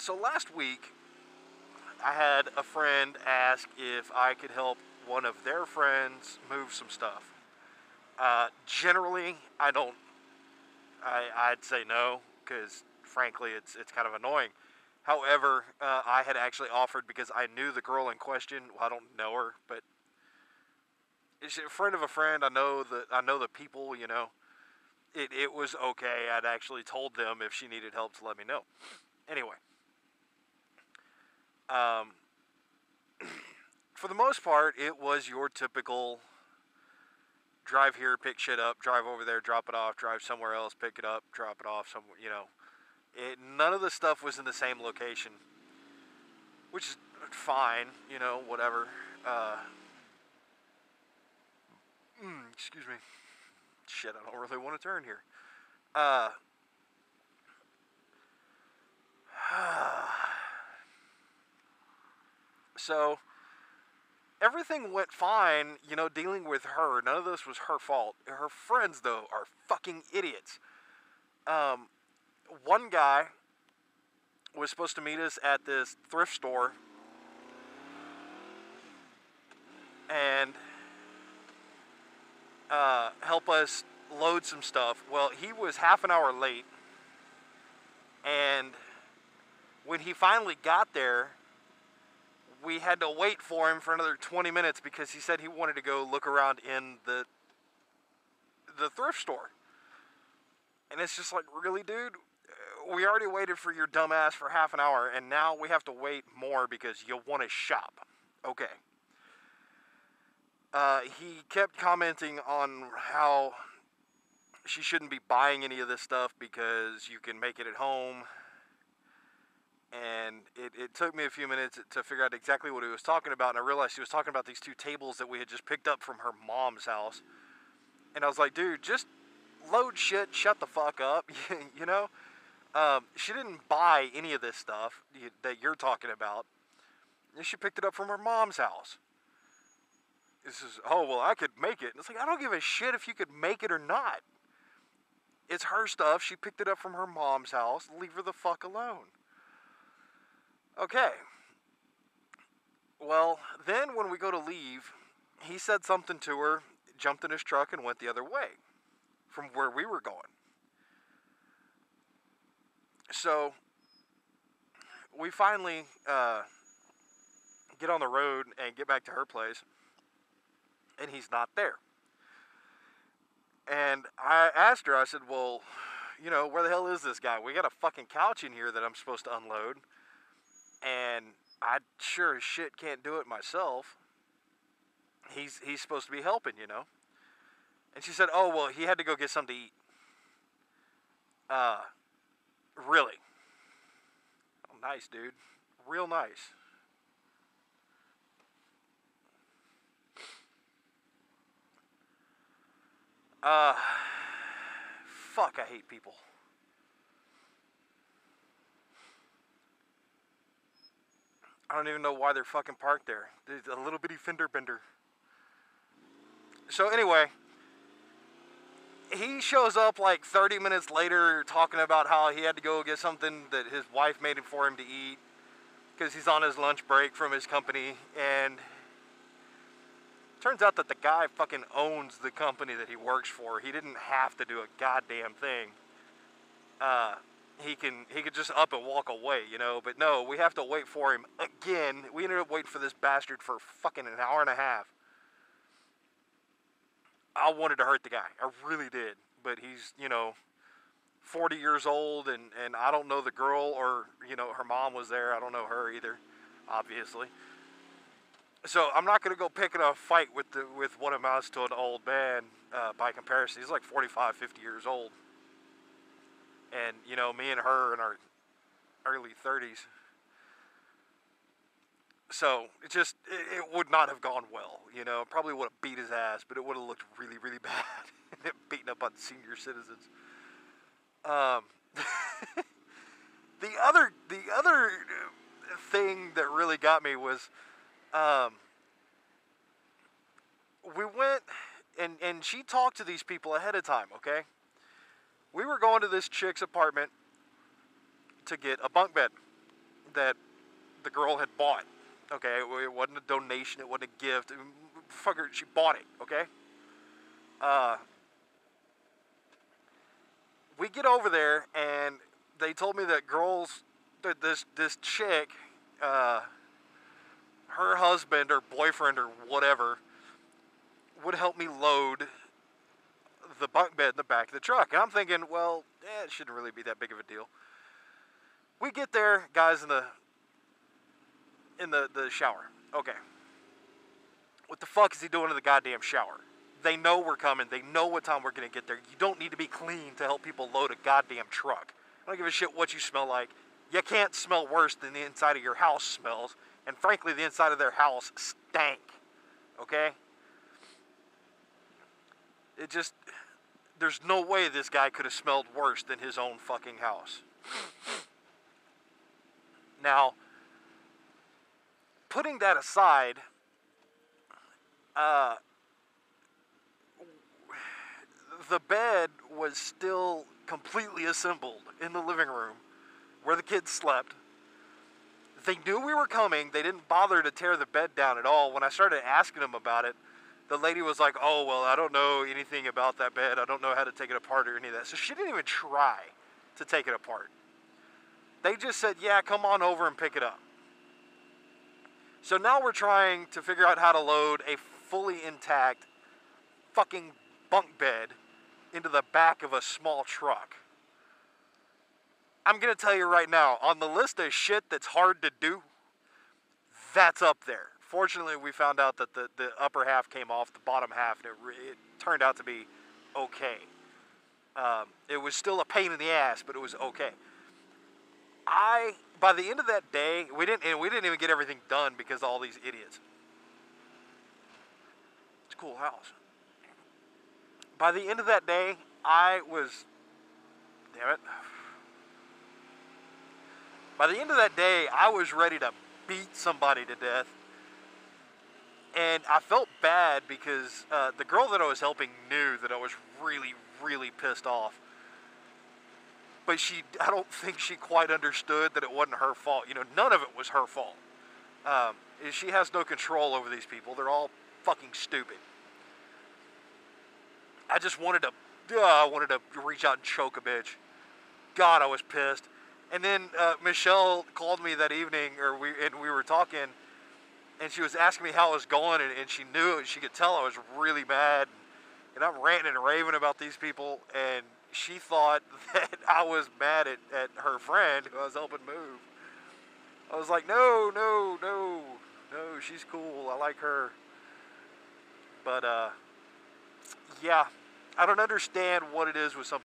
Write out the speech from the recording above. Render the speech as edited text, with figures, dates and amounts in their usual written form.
So last week, I had a friend ask if I could help one of their friends move some stuff. Generally, I don't. I'd say no because, frankly, it's kind of annoying. However, I had actually offered because I knew the girl in question. Well, I don't know her, but she's a friend of a friend. I know the people. It was okay. I'd actually told them if she needed help to let me know. Anyway, um, for the most part, it was your typical drive here, pick shit up, drive over there, drop it off, drive somewhere else, pick it up, drop it off somewhere. None of the stuff was in the same location, which is fine. Whatever. Excuse me. Shit, I don't really want to turn here. Uh, so everything went fine, dealing with her. None of this was her fault. Her friends, though, are fucking idiots. One guy was supposed to meet us at this thrift store, and help us load some stuff. Well, he was half an hour late, and when he finally got there, we had to wait for him for another 20 minutes because he said he wanted to go look around in the thrift store. And it's just like, really, dude? We already waited for your dumb ass for half an hour, and now we have to wait more because you want to shop. Okay. He kept commenting on how she shouldn't be buying any of this stuff because you can make it at home. And it took me a few minutes to figure out exactly what he was talking about, and I realized he was talking about these two tables that we had just picked up from her mom's house. And I was like, dude, just load shit, shut the fuck up, She didn't buy any of this stuff that you're talking about. She picked it up from her mom's house. This is, oh, well, I could make it. And it's like, I don't give a shit if you could make it or not. It's her stuff. She picked it up from her mom's house. Leave her the fuck alone. Okay. Well, then when we go to leave, he said something to her, jumped in his truck, and went the other way from where we were going. So we finally get on the road and get back to her place, and he's not there. And I asked her, I said, well, where the hell is this guy? We got a fucking couch in here that I'm supposed to unload, and I sure as shit can't do it myself. He's supposed to be helping, And she said, oh, well, he had to go get something to eat. Really? Oh, nice, dude. Real nice. Fuck, I hate people. I don't even know why they're fucking parked there. There's a little bitty fender bender. So anyway, he shows up like 30 minutes later talking about how he had to go get something that his wife made it for him to eat because he's on his lunch break from his company, and turns out that the guy fucking owns the company that he works for. He didn't have to do a goddamn thing. He could just up and walk away, but no, we have to wait for him again. We ended up waiting for this bastard for fucking an hour and a half. I wanted to hurt the guy. I really did. But he's, 40 years old, and I don't know the girl, or, her mom was there. I don't know her either, obviously. So I'm not going to go picking a fight with what amounts to an old man by comparison. He's like 45, 50 years old. And, me and her in our early 30s. So it would not have gone well, Probably would have beat his ass, but it would have looked really, really bad. Beating up on senior citizens. The other thing that really got me was, we went and she talked to these people ahead of time. Okay, we were going to this chick's apartment to get a bunk bed. that the girl had bought. Okay, it wasn't a donation, it wasn't a gift. Fucker, she bought it, okay? We get over there, and they told me that this chick, her husband or boyfriend or whatever, would help me load the bunk bed in the back of the truck. And I'm thinking, well, it shouldn't really be that big of a deal. We get there, guys, in the shower. Okay. What the fuck is he doing in the goddamn shower? They know we're coming. They know what time we're going to get there. You don't need to be clean to help people load a goddamn truck. I don't give a shit what you smell like. You can't smell worse than the inside of your house smells. And frankly, the inside of their house stank. Okay? It just... There's no way this guy could have smelled worse than his own fucking house. Now, putting that aside, the bed was still completely assembled in the living room where the kids slept. They knew we were coming. They didn't bother to tear the bed down at all. When I started asking them about it, the lady was like, oh, well, I don't know anything about that bed. I don't know how to take it apart or any of that. So she didn't even try to take it apart. They just said, yeah, come on over and pick it up. So now we're trying to figure out how to load a fully intact fucking bunk bed into the back of a small truck. I'm going to tell you right now, on the list of shit that's hard to do, that's up there. Fortunately, we found out that the upper half came off the bottom half, and it turned out to be okay. It was still a pain in the ass, but it was okay. By the end of that day, we didn't even get everything done because of all these idiots. It's a cool house. By the end of that day, By the end of that day, I was ready to beat somebody to death. And I felt bad because the girl that I was helping knew that I was really, really pissed off. But I don't think she quite understood that it wasn't her fault. You know, none of it was her fault. She has no control over these people. They're all fucking stupid. I just wanted to reach out and choke a bitch. God, I was pissed. And then Michelle called me that evening, and we were talking, and she was asking me how it was going, and she knew it. She could tell I was really mad, and I'm ranting and raving about these people, and she thought that I was mad at her friend who I was helping move. I was like, no, she's cool. I like her. But, yeah, I don't understand what it is with some